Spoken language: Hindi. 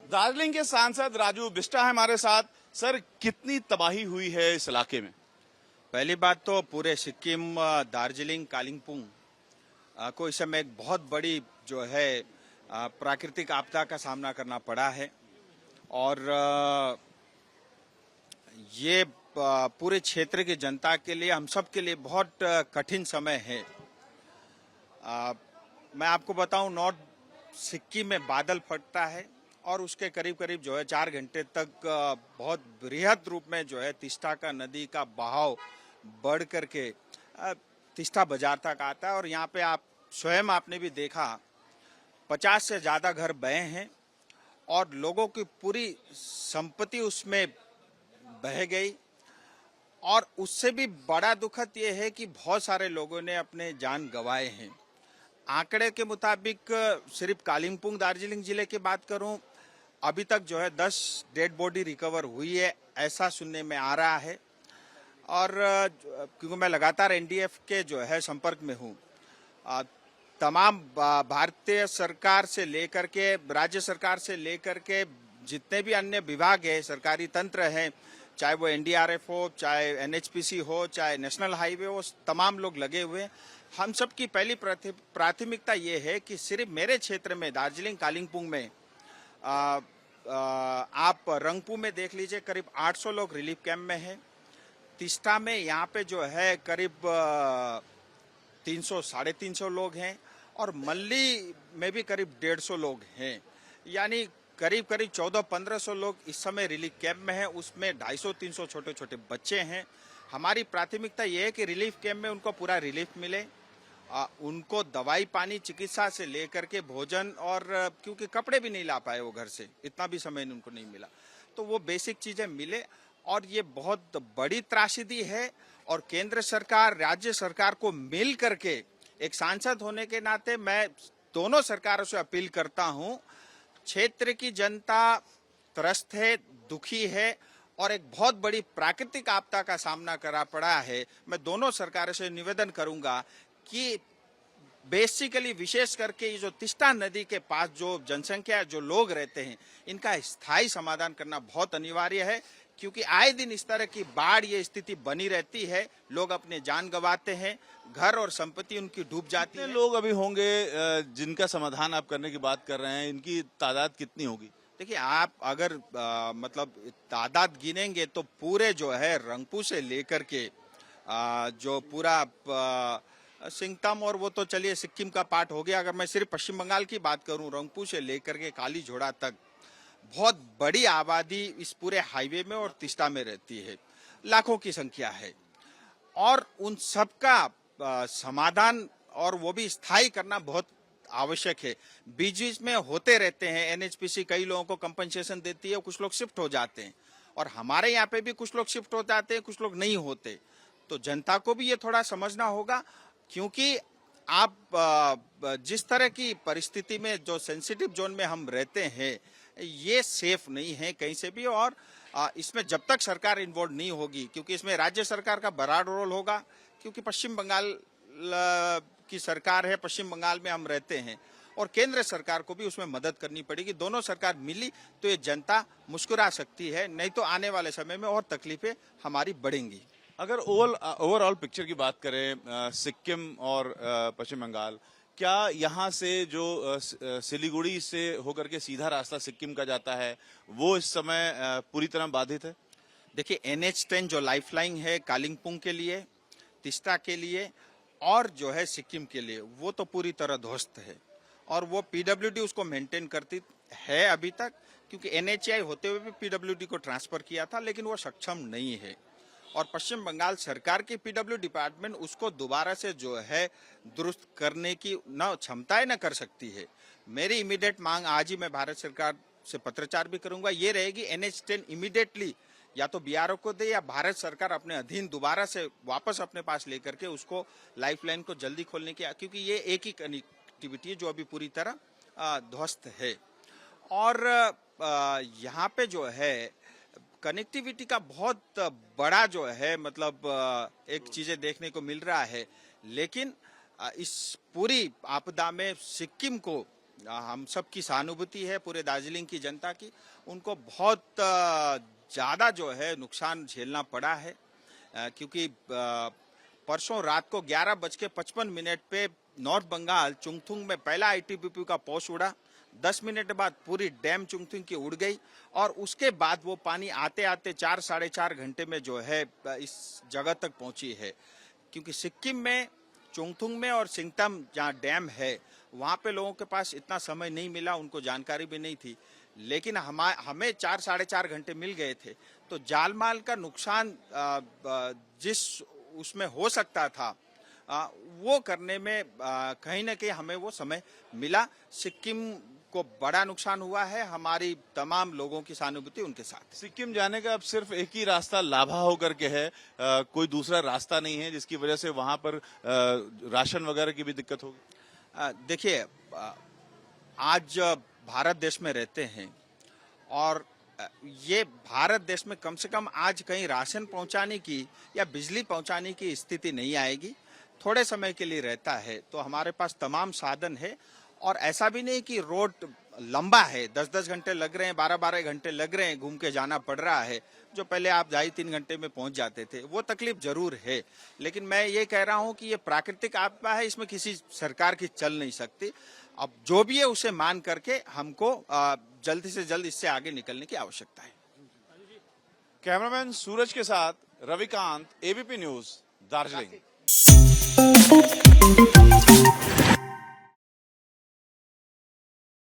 दार्जिलिंग के सांसद राजू बिष्टा है हमारे साथ। सर, कितनी तबाही हुई है इस इलाके में? पहली बात तो पूरे सिक्किम, दार्जिलिंग, कालिम्पोंग को इस समय एक बहुत बड़ी जो है प्राकृतिक आपदा का सामना करना पड़ा है। और ये पूरे क्षेत्र की जनता के लिए, हम सब के लिए बहुत कठिन समय है। मैं आपको बताऊं, नॉर्थ सिक्किम में बादल फटता है और उसके करीब करीब जो है 4 घंटे तक बहुत बृहद रूप में जो है तिस्ता का नदी का बहाव बढ़ करके तिस्ता बाजार तक आता है। और यहाँ पे आप स्वयं आपने भी देखा, 50 से ज्यादा घर बहे हैं और लोगों की पूरी संपत्ति उसमें बह गई। और उससे भी बड़ा दुखद ये है कि बहुत सारे लोगों ने अपने जान गंवाए हैं। आंकड़े के मुताबिक सिर्फ कालिम्पोंग दार्जिलिंग जिले की बात करूं, अभी तक जो है 10 डेड बॉडी रिकवर हुई है, ऐसा सुनने में आ रहा है। और क्योंकि मैं लगातार एनडीएफ के जो है संपर्क में हूं, तमाम भारतीय सरकार से लेकर के, राज्य सरकार से लेकर के जितने भी अन्य विभाग है, सरकारी तंत्र है, चाहे वो एनडीआरएफ हो, चाहे एनएचपीसी हो, चाहे नेशनल हाईवे हो, तमाम लोग लगे हुए हैं। हम सब की पहली प्राथमिकता ये है कि सिर्फ मेरे क्षेत्र में, दार्जिलिंग कालिम्पोंग में, आप रंगपू में देख लीजिए, करीब 800 लोग रिलीफ कैंप में हैं। तिस्ता में यहाँ पे जो है करीब 300 साढ़े 300 लोग हैं और मल्ली में भी करीब 150 लोग हैं। यानी करीब करीब 1400-1500 लोग इस समय रिलीफ कैंप में हैं। उसमें 250-300 छोटे छोटे बच्चे हैं। हमारी प्राथमिकता ये है कि रिलीफ कैंप में उनको पूरा रिलीफ मिले, उनको दवाई पानी चिकित्सा से लेकर के भोजन, और क्योंकि कपड़े भी नहीं ला पाए वो घर से, इतना भी समय उनको नहीं मिला, तो वो बेसिक चीजें मिले। और ये बहुत बड़ी त्रासदी है। और केंद्र सरकार, राज्य सरकार को मिल करके, एक सांसद होने के नाते मैं दोनों सरकारों से अपील करता हूं, क्षेत्र की जनता त्रस्त है, दुखी है और एक बहुत बड़ी प्राकृतिक आपदा का सामना करा पड़ा है। मैं दोनों सरकारों से निवेदन करूंगा कि बेसिकली, विशेष करके ये जो तिस्ता नदी के पास जो जनसंख्या, जो लोग रहते हैं, इनका स्थायी समाधान करना बहुत अनिवार्य है। क्योंकि आए दिन इस तरह की बाढ़, ये स्थिति बनी रहती है, लोग अपने जान गंवाते हैं, घर और संपत्ति उनकी डूब जाती है। लोग अभी होंगे जिनका समाधान आप करने की बात कर रहे हैं, इनकी तादाद कितनी होगी? देखिए, आप अगर मतलब तादाद गिनेंगे तो पूरे जो है रंगपू से लेकर के जो पूरा सिंगतम, और वो तो चलिए सिक्किम का पार्ट हो गया, अगर मैं सिर्फ पश्चिम बंगाल की बात करूं, रंगपू से लेकर के काली झोड़ा तक बहुत बड़ी आबादी इस पूरे हाईवे में और तिस्ता में रहती है, लाखों की संख्या है। और उन सबका समाधान, और वो भी स्थायी करना बहुत आवश्यक है। बीच बीच में होते रहते हैं, एनएचपीसी कई लोगों को कंपनसेशन देती है, कुछ लोग शिफ्ट हो जाते हैं, और हमारे यहाँ पे भी कुछ लोग शिफ्ट हो जाते हैं, कुछ लोग नहीं होते। तो जनता को भी ये थोड़ा समझना होगा, क्योंकि आप जिस तरह की परिस्थिति में, जो सेंसिटिव जोन में हम रहते हैं, ये सेफ नहीं है कहीं से भी। और इसमें जब तक सरकार इन्वॉल्व नहीं होगी, क्योंकि इसमें राज्य सरकार का बड़ा रोल होगा, क्योंकि पश्चिम बंगाल की सरकार है, पश्चिम बंगाल में हम रहते हैं, और केंद्र सरकार को भी उसमें मदद करनी पड़ेगी। दोनों सरकार मिली तो ये जनता मुस्कुरा सकती है, नहीं तो आने वाले समय में और तकलीफें हमारी बढ़ेंगी। अगर ओवरऑल पिक्चर की बात करें, सिक्किम और पश्चिम बंगाल, क्या यहाँ से जो सिलीगुड़ी से होकर के सीधा रास्ता सिक्किम का जाता है, वो इस समय पूरी तरह बाधित है? देखिए, NH10 जो लाइफलाइन है कालिम्पोंग के लिए, तिस्ता के लिए और जो है सिक्किम के लिए, वो तो पूरी तरह ध्वस्त है। और वो पीडब्ल्यूडी उसको मेंटेन करती है अभी तक, क्योंकि NHAI होते हुए भी पीडब्ल्यूडी को ट्रांसफर किया था, लेकिन वो सक्षम नहीं है। और पश्चिम बंगाल सरकार की पीडब्ल्यू डिपार्टमेंट उसको दोबारा से जो है दुरुस्त करने की न क्षमताएं न कर सकती है। मेरी इमीडिएट मांग, आज ही मैं भारत सरकार से पत्रचार भी करूंगा, ये रहेगी, NH10 इमीडिएटली या तो बीआरओ को दे, या भारत सरकार अपने अधीन दोबारा से वापस अपने पास लेकर के उसको लाइफलाइन को जल्दी खोलने की, क्योंकि ये एक ही कनेक्टिविटी है जो अभी पूरी तरह ध्वस्त है। और यहाँ पे जो है कनेक्टिविटी का बहुत बड़ा जो है, मतलब एक चीजें देखने को मिल रहा है। लेकिन इस पूरी आपदा में सिक्किम को हम सब की सहानुभूति है पूरे दार्जिलिंग की जनता की। उनको बहुत ज़्यादा जो है नुकसान झेलना पड़ा है, क्योंकि परसों रात को 11:55 पे नॉर्थ बंगाल चुंगथुंग में पहला आईटीबीपी का पोस्ट उड़ा। 10 मिनट बाद पूरी डैम चुंगथुंग की उड़ गई और उसके बाद वो पानी आते आते 4-4.5 घंटे में जो है इस जगह तक पहुंची है। क्योंकि सिक्किम में चुंगथुंग में और सिंगतम जहाँ डैम है वहाँ पे लोगों के पास इतना समय नहीं मिला, उनको जानकारी भी नहीं थी, लेकिन हमें 4-4.5 घंटे मिल गए थे। तो जान माल का नुकसान जिस उसमें हो सकता था वो करने में कहीं ना कहीं हमें वो समय मिला। सिक्किम को बड़ा नुकसान हुआ है, हमारी तमाम लोगों की सहानुभूति उनके साथ। सिक्किम जाने का अब सिर्फ एक ही रास्ता लाभा होकर के है, कोई दूसरा रास्ता नहीं है, जिसकी वजह से वहां पर राशन वगैरह की भी दिक्कत होगी। देखिए, आज भारत देश में रहते हैं और ये भारत देश में कम से कम आज कहीं राशन पहुंचाने की या बिजली पहुंचाने की स्थिति नहीं आएगी। थोड़े समय के लिए रहता है, तो हमारे पास तमाम साधन है और ऐसा भी नहीं कि रोड लंबा है, 10-10 घंटे लग रहे हैं, 12-12 घंटे लग रहे हैं, घूम के जाना पड़ रहा है। जो पहले आप 2.5-3 घंटे में पहुंच जाते थे, वो तकलीफ जरूर है। लेकिन मैं ये कह रहा हूं कि ये प्राकृतिक आपदा है, इसमें किसी सरकार की चल नहीं सकती। अब जो भी है उसे मान करके हमको जल्दी से जल्द इससे आगे निकलने की आवश्यकता है। कैमरामैन सूरज के साथ रविकांत, एबीपी न्यूज, दार्जिलिंग।